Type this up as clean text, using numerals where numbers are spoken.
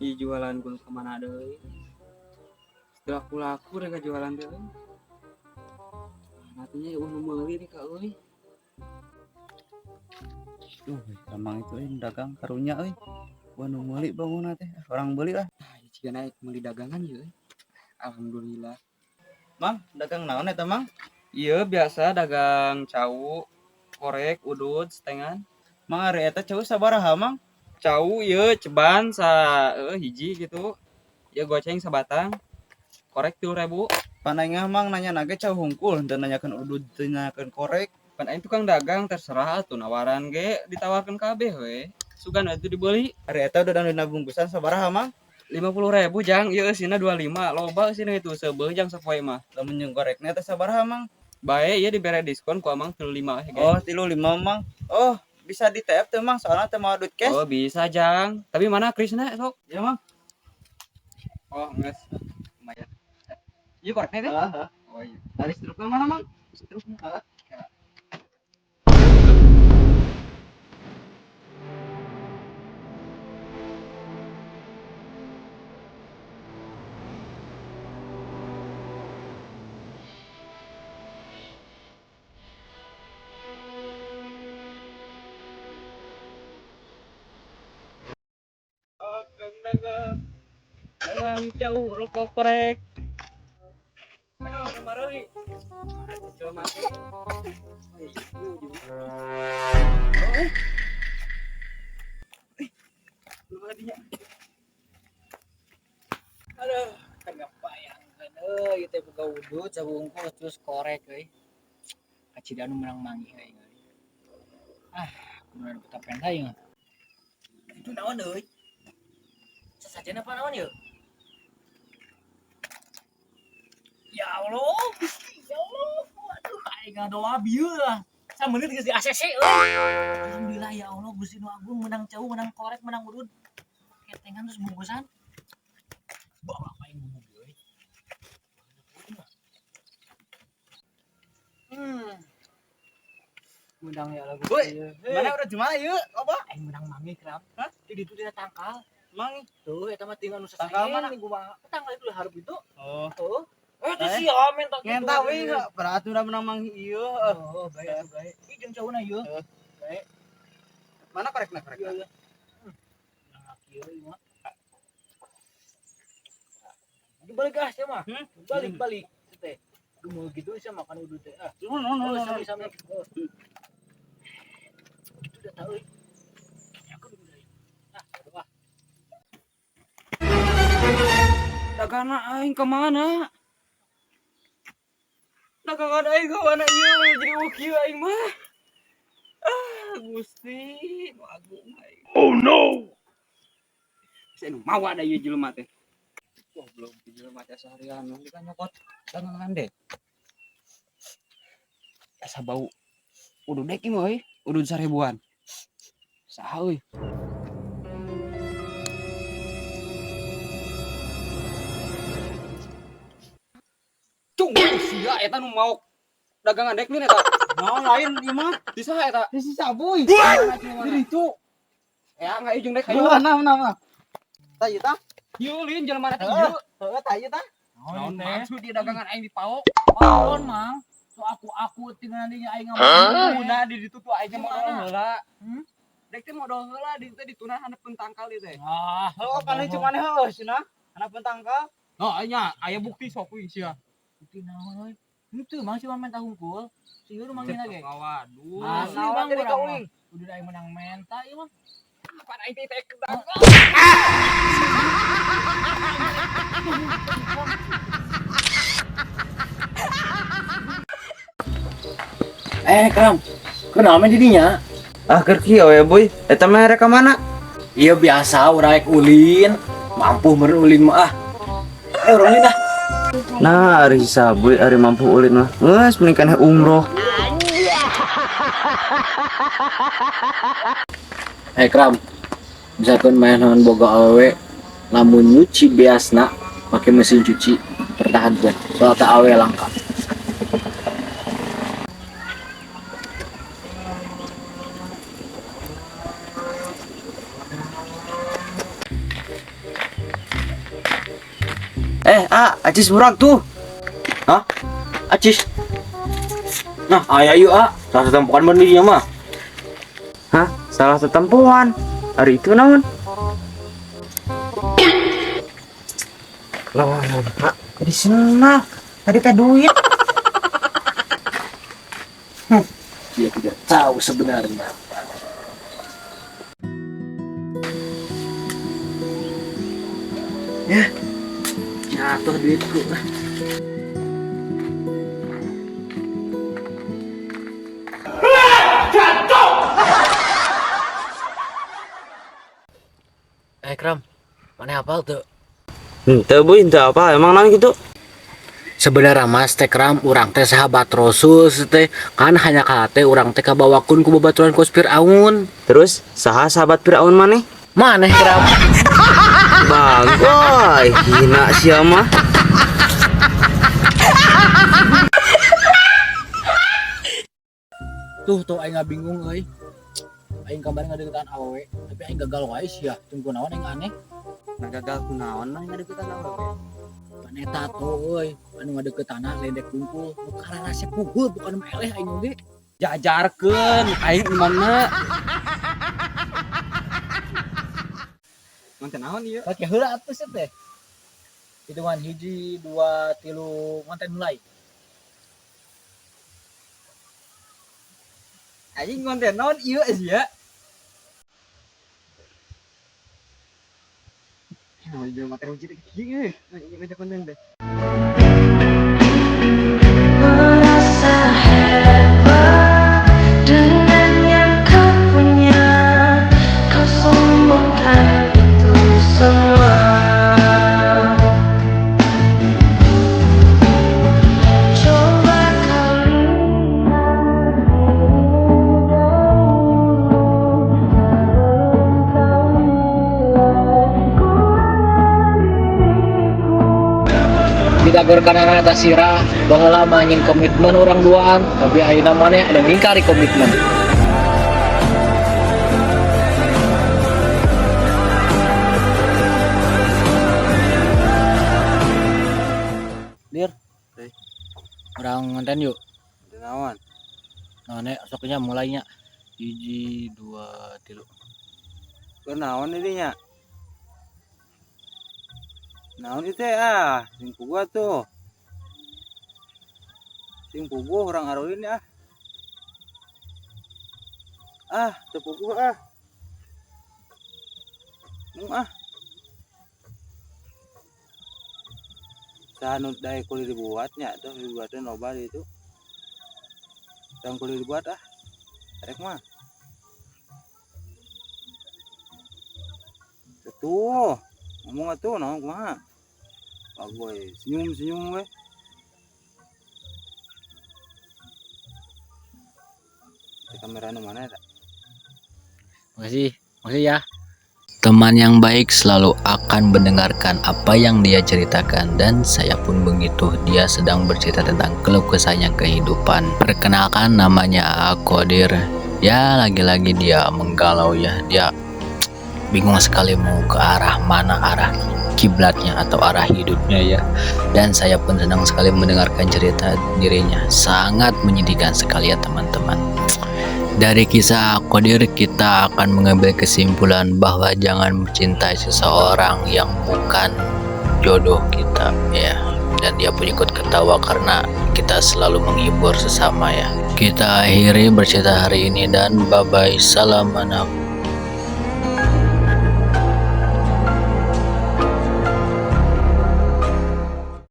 Di jualan gun kemana deh? Setelah laku mereka jualan deh. Nantinya udah meuli nih kak euy. Emang itu dagang karunya Wah nu meuli bangunna teh. Orang beli lah. Jika naik meuli dagangan ya. Alhamdulillah. Mang, dagang naon eta, Mang? Iya biasa dagang cau, korek, udud, setengan. Mang ari eta ceu sabaraha, Mang? Cau iya ceban hiji gitu. Ya goceng sabatang. Korek 3.000. Pan aing Mang nanya nage cau hungkul, henteu nanyakeun udud, teu nanyakeun korek. Pan aing tukang dagang terserah tuh nawaran ge ditawarkan kabeh we. Sugan atuh dibeli. Ari eta udah dina bungkusan sabaraha, Mang? 50.000 jang, ieu eusina 25. Loba eusina itu seubeuh jang sapoe mah. Lamun jeung korekna eta sabaraha, Mang? Bae ieu dibere diskon ku Amang 35 ge. Oh, 35, Mang. Oh, bisa di tap teh, Mang, soalnya teh mau duit cash. Oh, bisa jang. Tapi mana Krisna sok? Ya, Mang. Oh, geus. Lumayan. Ieu koreknya teh? Heeh. Oh iya. Dari struknya mana, Mang? Struknya. Heeh. Dagang jauh rokok korek. Aduh, kemarin. Coba mati. Aduh, kagak bayangkeun euy teh boga udud sabungkus terus korek euy. Kacida anu menang mangi euy. Kudu ada petapen tayang. Itu naon euy? Sasajen apa naon yeuh? Ya Allah, ya Allah, waduh, aing ngadoa bieu lah. Sameunit geus di ACC euy. Alhamdulillah ya Allah, Gusti Nu Agung menang cau, menang korek, menang udud. Ketengan terus bungkusan. Bawa apa yang bumbu euy? Menang ya lagu. Mana udah di mana yeuh? Apa? Aing menang mangi kerap. Hah? Di ditu dia tangkal. Mang, Tuh, eta mah tinggal nu tangkal mana? Gua tangkal itu hareup itu. Oh. Tuh. Itu si Amen tak Ngenta we berarti udah menang mang ieu. Oh, bae bae. Ih jeung cauna ieu. Bae. Mana korekna? Iya. Nah, kieu ieu mah. Dibalik gas ya mah. Balik. Teh. Geumeuh gitu bisa makan udud teh. No. Sami. Itu udah tahu. Aku dulu dari. Doa. Dagangan aing ke mana? Dagangan aing ke mana ieu jadi ukieu aing mah. Gusti, Nu Agung aing. Oh no. Saya nu mawa da ieu jelema teh. Wah, belum jelema teh seharian nu kan nyokot dagangan deh. Asa bau udud dek ieu euy, udud 1000-an. Saha euy? Cung, sia eta nu mau dagangan dek nih eta. Naon lain ieu mah? Di saha eta? Di si Sabuy. Di itu. Ya, nggak ujung dek ayo. Mana? Tah ieu tah? Ieu lin jelema teh ieu. Heeh, tah ieu tah? Naon maksud di dagangan aing di Pao? Paon mang, so aku tinggal dinya aing ngomong. Nah di ditu tuh aing modal heula. Dek teh modal heula di teh ditunan haneupeun tangkal ieu teh. Ah, Oh, paling cuma heuh cenah. Anak pentangkal. Oh, aya bukti sok kuy sia. bukti naon euy. Itu mang cuma main tahungkul. Sieur manggilna ge. Waduh. Asli Naon bang jadi urang kau mah. ing? Udah aing menang menta ieu mah. Pan aing teh kedak. Kram. Kenapa didinya? Keur kieu we boy. Eta mah rek ka mana? Iya biasa urang rek ulin. Mampu meureun ulin mah ah. Urang ulin ah. Nah, ari Sabuy ari mampu ulin mah. Geus mending kana umroh. Kram. Misalkan mainan boga awewe lamun nyuci beasna pakai mesin cuci pertahankan soal tak awe langka. Acis burak tuh. Hah? Acis. Nah, ayo yuk salah satu tempat mandinya mah. Hah? Salah setempuan. Hari itu naon? Lah, di sana. Tadi teh duit. Dia tidak tahu sebenarnya. Ya, jatuh duitku. Kram, mana hafal tuh? Henteu bu, henteu apa? Emang naon gitu? Sebenarnya mas teh Kram, urang teh sahabat Rasul teh kan hanya kate urang teh kabawakeun ku babaturan ku Firaun. Terus saha sahabat Firaun maneh? Maneh Kram? Bagoy, hina sia mah. Tuh aing bingung euy. Aing kabar ngadeukeutan awewe, tapi aing gagal wae sia. Tunggu naon aing aneh. Gagal kunaon mah ngadeukeutan awewe. Maneh tato euy, anu ngadeukeutanna ledek kumpul. Nu kararasep puguh bukan meleh aing oge. Jajarkeun aing mana? Manten naon ieu? Pake heula atuh sih teh. Hitungan 1 2 3 manten mulai. Anjing konten naon ieu sia? Mau jual makan uji kieu euy. Ngajak konten deh. Merasa hebat dengan yang kau punya, kau sombongkan itu semua. Coba kau Didagorkan anak atas sirah bahwa lama ingin komitmen orang duaan, tapi akhirnya mana ada ngingkari komitmen. Dir, orang ngonten yuk. Naon? Nah, esoknya mulainya 1 2 3. Kenaon ini nya? Naon itu sing puguh tuh. Sing puguh orang arulin ya. Teu puguh Sanu dai kulit dibuatnya tuh dibuatnya nobar itu. Yang kulit dibuat Rek mah. Tuh, ngomong atuh naon kumaha? Bagoy, senyum we. Kamera nu mana ya? Makasih ya. Teman yang baik selalu akan mendengarkan apa yang dia ceritakan, dan saya pun begitu. Dia sedang bercerita tentang keluh kesahnya kehidupan. Perkenalkan, namanya Qadir. Ya, lagi-lagi dia menggalau ya. Dia bingung sekali mau ke arah mana arah kiblatnya atau arah hidupnya ya. Dan saya pun senang sekali mendengarkan cerita dirinya. Sangat menyedihkan sekali ya teman-teman. Dari kisah Qadir kita akan mengambil kesimpulan bahwa jangan mencintai seseorang yang bukan jodoh kita ya. Dan dia pun ikut ketawa karena kita selalu menghibur sesama ya. Kita akhiri bercerita hari ini dan bye bye, salam anak.